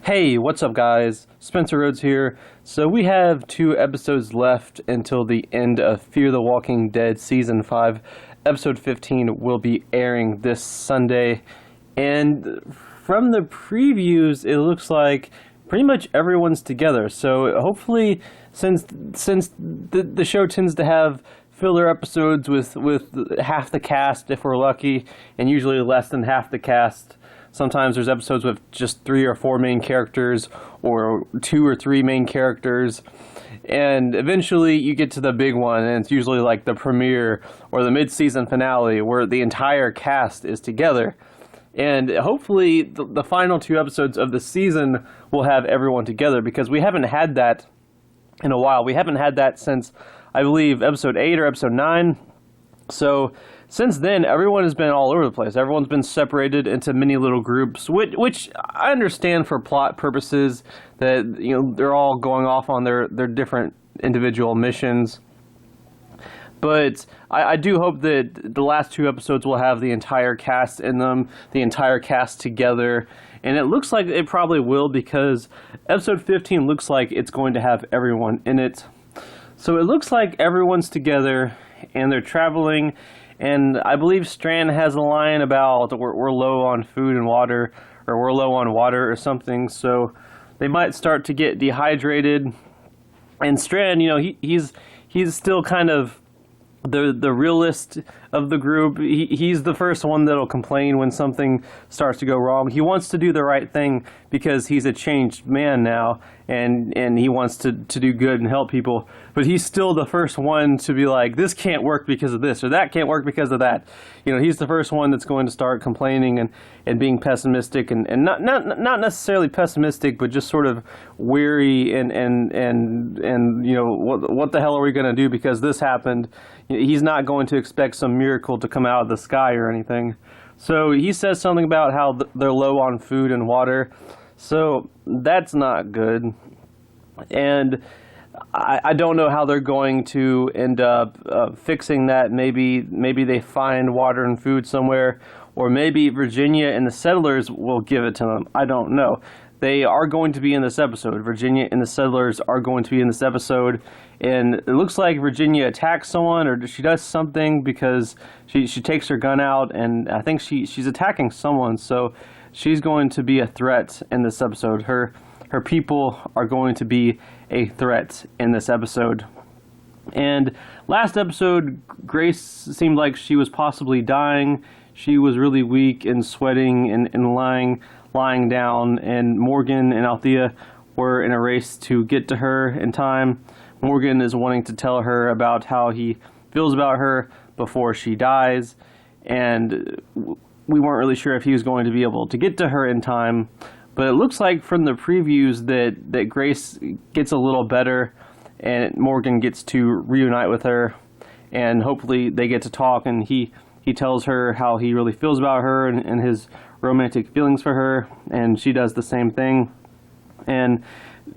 Hey, what's up, guys? Spencer Rhodes here. So we have 2 episodes left until the end of Fear the Walking Dead Season 5. Episode 15 will be airing this Sunday. And from the previews, it looks like pretty much everyone's together. So hopefully, since the show tends to have filler episodes with half the cast, if we're lucky, and usually less than half the cast. Sometimes there's episodes with just 3 or 4 main characters, or 2 or 3 main characters, and eventually you get to the big one, and it's usually like the premiere or the mid-season finale where the entire cast is together. And hopefully the final 2 episodes of the season will have everyone together, because we haven't had that in a while. We haven't had that since, I believe, episode 8 or episode 9. So since then, everyone has been all over the place. Everyone's been separated into many little groups, which I understand for plot purposes, that they're all going off on their different individual missions. But I do hope that the last 2 episodes will have the entire cast in them, the entire cast together. And it looks like it probably will, because episode 15 looks like it's going to have everyone in it. So it looks like everyone's together and they're traveling. And I believe Strand has a line about we're low on food and water, or we're low on water or something. So they might start to get dehydrated. And Strand, he's still kind of the realist of the group. He's the first one that'll complain when something starts to go wrong. He wants to do the right thing because he's a changed man now, and he wants to do good and help people. But he's still the first one to be like, this can't work because of this, or that can't work because of that. He's the first one that's going to start complaining and being pessimistic, and not necessarily pessimistic, but just sort of weary and what the hell are we going to do because this happened. He's not going to expect some miracle to come out of the sky or anything. So he says something about how they're low on food and water. So that's not good. And I don't know how they're going to end up fixing that. Maybe they find water and food somewhere, or maybe Virginia and the settlers will give it to them. I don't know. They are going to be in this episode. Virginia and the settlers are going to be in this episode. And it looks like Virginia attacks someone, or she does something, because she takes her gun out, and I think she's attacking someone. So she's going to be a threat in this episode. Her people are going to be a threat in this episode. And last episode, Grace seemed like she was possibly dying. She was really weak and sweating and lying down, and Morgan and Althea were in a race to get to her in time. Morgan is wanting to tell her about how he feels about her before she dies, and we weren't really sure if he was going to be able to get to her in time. But it looks like from the previews that Grace gets a little better, and Morgan gets to reunite with her, and hopefully they get to talk, and he tells her how he really feels about her and his romantic feelings for her, and she does the same thing. And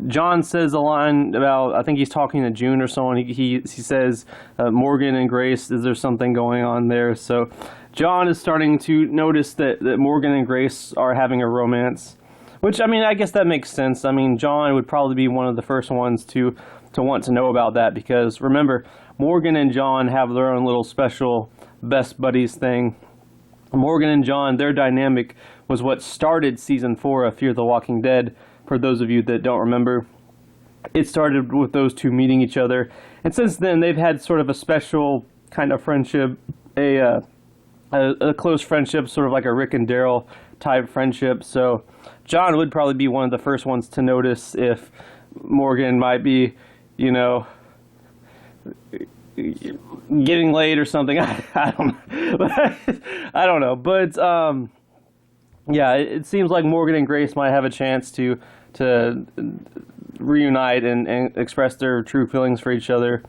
John says a line about, I think he's talking to June or someone. He says, Morgan and Grace, is there something going on there? So John is starting to notice that Morgan and Grace are having a romance. Which, I guess that makes sense. John would probably be one of the first ones to want to know about that, because remember, Morgan and John have their own little special best buddies thing. Morgan and John, their dynamic was what started Season 4 of Fear the Walking Dead, for those of you that don't remember. It started with those 2 meeting each other, and since then they've had sort of a special kind of friendship, a close friendship, sort of like a Rick and Daryl type friendship. So John would probably be one of the first ones to notice if Morgan might be, getting laid or something. I don't know. But yeah, it seems like Morgan and Grace might have a chance to reunite and express their true feelings for each other.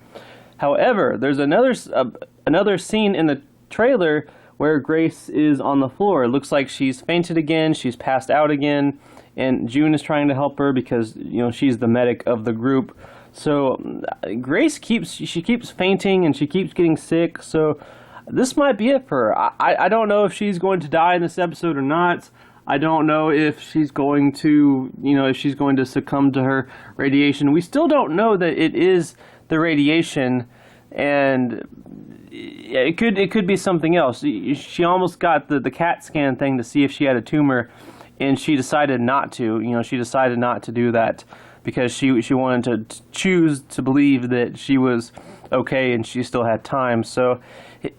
However, there's another scene in the trailer where Grace is on the floor. It looks like she's fainted again, she's passed out again, and June is trying to help her because she's the medic of the group. So Grace keeps fainting and she keeps getting sick. So this might be it for her. I don't know if she's going to die in this episode or not. I don't know if she's going to, if she's going to succumb to her radiation. We still don't know that it is the radiation, and it could be something else. She almost got the CAT scan thing to see if she had a tumor, and she decided not to. She decided not to do that because she wanted to choose to believe that she was okay and she still had time. So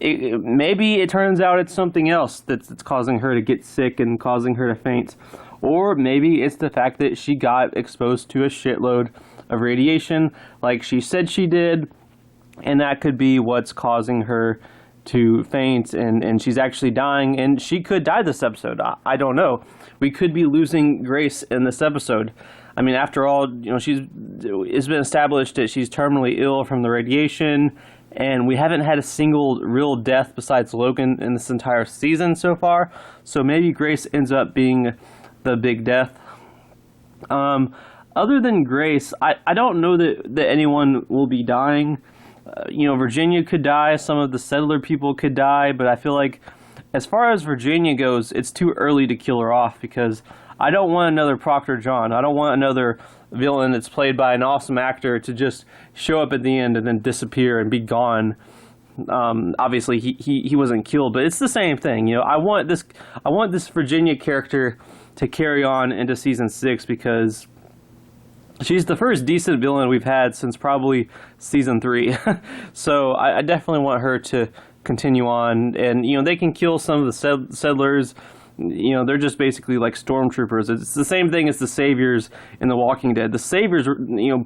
maybe it turns out it's something else that's causing her to get sick and causing her to faint. Or maybe it's the fact that she got exposed to a shitload of radiation like she said she did, and that could be what's causing her to faint, and she's actually dying, and she could die this episode. I don't know. We could be losing Grace in this episode. I mean, after all, it's been established that she's terminally ill from the radiation, and we haven't had a single real death besides Logan in this entire season so far. So maybe Grace ends up being the big death. Other than Grace, I don't know that anyone will be dying. Virginia could die, some of the settler people could die, but I feel like as far as Virginia goes, it's too early to kill her off, because I don't want another Proctor John. I don't want another villain that's played by an awesome actor to just show up at the end and then disappear and be gone. Obviously he wasn't killed, but it's the same thing. I want this Virginia character to carry on into season 6, because she's the first decent villain we've had since probably season 3. So I definitely want her to continue on, and they can kill some of the settlers. They're just basically like stormtroopers. It's the same thing as the Saviors in The Walking Dead. The Saviors,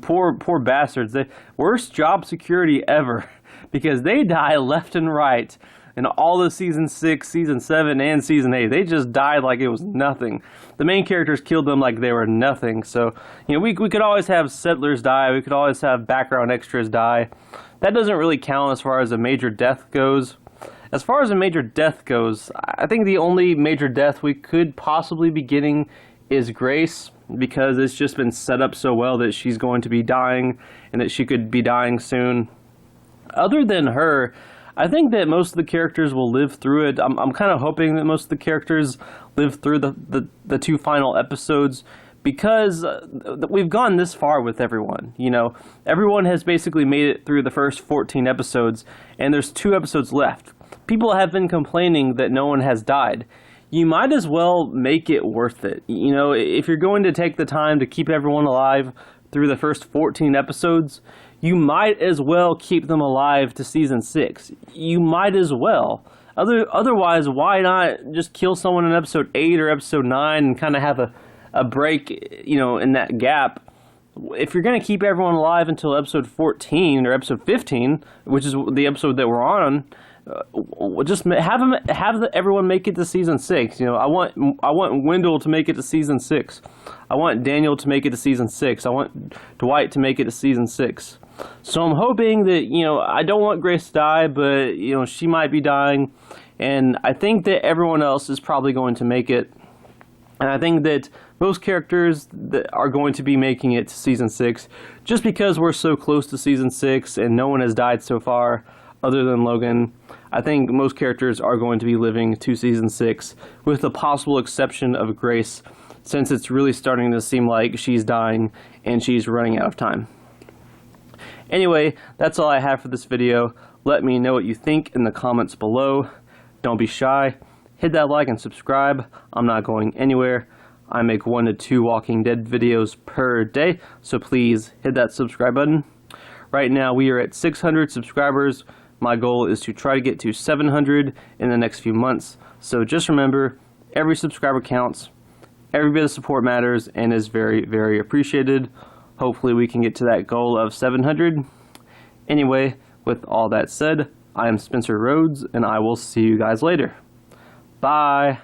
poor bastards. The worst job security ever, because they die left and right in all of season 6, season 7, and season 8. They just died like it was nothing. The main characters killed them like they were nothing. So, we could always have settlers die. We could always have background extras die. That doesn't really count as far as a major death goes. As far as a major death goes, I think the only major death we could possibly be getting is Grace, because it's just been set up so well that she's going to be dying and that she could be dying soon. Other than her, I think that most of the characters will live through it. I'm kind of hoping that most of the characters live through the 2 final episodes, because we've gone this far with everyone. Everyone has basically made it through the first 14 episodes, and there's 2 episodes left. People have been complaining that no one has died. You might as well make it worth it. If you're going to take the time to keep everyone alive through the first 14 episodes, you might as well keep them alive to season 6. You might as well. Otherwise, why not just kill someone in episode 8 or episode 9 and kind of have a break, in that gap? If you're going to keep everyone alive until episode 14 or episode 15, which is the episode that we're on, just have everyone make it to season 6. I want Wendell to make it to season 6. I want Daniel to make it to season 6. I want Dwight to make it to season 6. So I'm hoping that, I don't want Grace to die, but, she might be dying. And I think that everyone else is probably going to make it. And I think that most characters that are going to be making it to season 6, just because we're so close to season 6 and no one has died so far other than Logan. I think most characters are going to be living to season 6, with the possible exception of Grace, since it's really starting to seem like she's dying and she's running out of time. Anyway, that's all I have for this video. Let me know what you think in the comments below. Don't be shy. Hit that like and subscribe. I'm not going anywhere. I make 1 to 2 Walking Dead videos per day, so please hit that subscribe button. Right now we are at 600 subscribers. My goal is to try to get to 700 in the next few months. So just remember, every subscriber counts, every bit of support matters, and is very, very appreciated. Hopefully we can get to that goal of 700. Anyway, with all that said, I am Spencer Rhodes, and I will see you guys later. Bye!